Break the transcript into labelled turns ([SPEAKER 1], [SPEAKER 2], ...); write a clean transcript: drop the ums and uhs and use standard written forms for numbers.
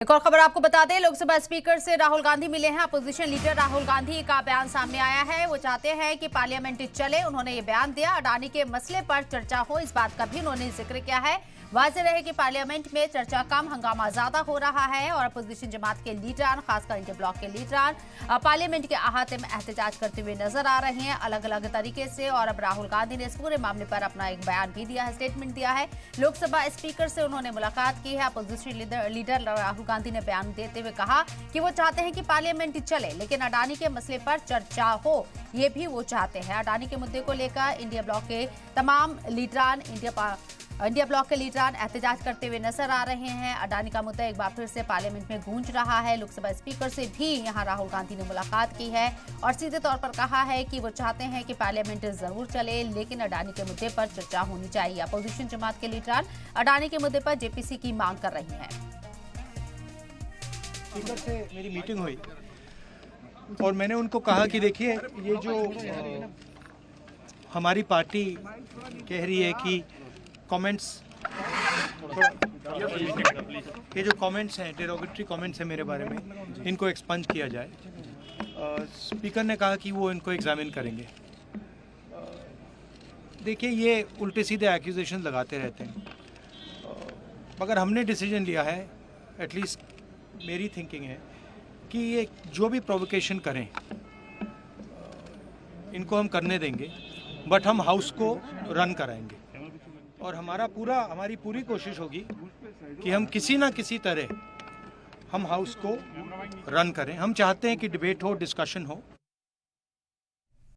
[SPEAKER 1] एक और खबर आपको बता दें, लोकसभा स्पीकर से राहुल गांधी मिले हैं। अपोजिशन लीडर राहुल गांधी का बयान सामने आया है। वो चाहते हैं कि पार्लियामेंट चले। उन्होंने ये बयान दिया, अडानी के मसले पर चर्चा हो, इस बात का भी उन्होंने जिक्र किया है। वाज़ेह रहे कि पार्लियामेंट में चर्चा कम, हंगामा ज्यादा हो रहा है और अपोजिशन जमात के लीडर, खासकर इंडिया ब्लॉक के लीडर पार्लियामेंट के अहाते में एहतजाज करते हुए नजर आ रहे हैं अलग अलग तरीके से। और अब राहुल गांधी ने इस पूरे मामले पर अपना एक बयान भी दिया है, स्टेटमेंट दिया है। लोकसभा स्पीकर से उन्होंने मुलाकात की है। अपोजिशन लीडर राहुल गांधी ने बयान देते हुए कहा कि वो चाहते हैं कि पार्लियामेंट चले, लेकिन अडानी के मसले पर चर्चा हो, ये भी वो चाहते हैं। अडानी के मुद्दे को लेकर इंडिया ब्लॉक के तमाम लीडरान इंडिया ब्लॉक के लीडरान एहतजाज करते हुए नजर आ रहे हैं। अडानी का मुद्दा एक बार फिर से पार्लियामेंट में गूंज रहा है। लोकसभा स्पीकर से भी यहां राहुल गांधी ने मुलाकात की है और सीधे तौर पर कहा है कि वो चाहते हैं कि पार्लियामेंट जरूर चले, लेकिन अडानी के मुद्दे पर चर्चा होनी चाहिए। अपोजिशन जमात के लीडरान अडानी के मुद्दे पर जेपीसी की मांग कर रही हैं।
[SPEAKER 2] स्पीकर से मेरी मीटिंग हुई और मैंने उनको कहा कि देखिए, ये जो हमारी पार्टी कह रही है कि कमेंट्स, ये जो कमेंट्स हैं, डेरोगेटरी कमेंट्स हैं मेरे बारे में, इनको एक्सपंज किया जाए। स्पीकर ने कहा कि वो इनको एग्जामिन करेंगे। देखिए, ये उल्टे सीधे एक्यूजेशन लगाते रहते हैं, मगर हमने डिसीजन लिया है, एटलीस्ट मेरी थिंकिंग है कि ये जो भी प्रोवोकेशन करें इनको हम करने देंगे, बट हम हाउस को रन कराएंगे और हमारी पूरी कोशिश होगी कि हम किसी ना किसी तरह हम हाउस को रन करें। हम चाहते हैं कि डिबेट हो, डिस्कशन हो,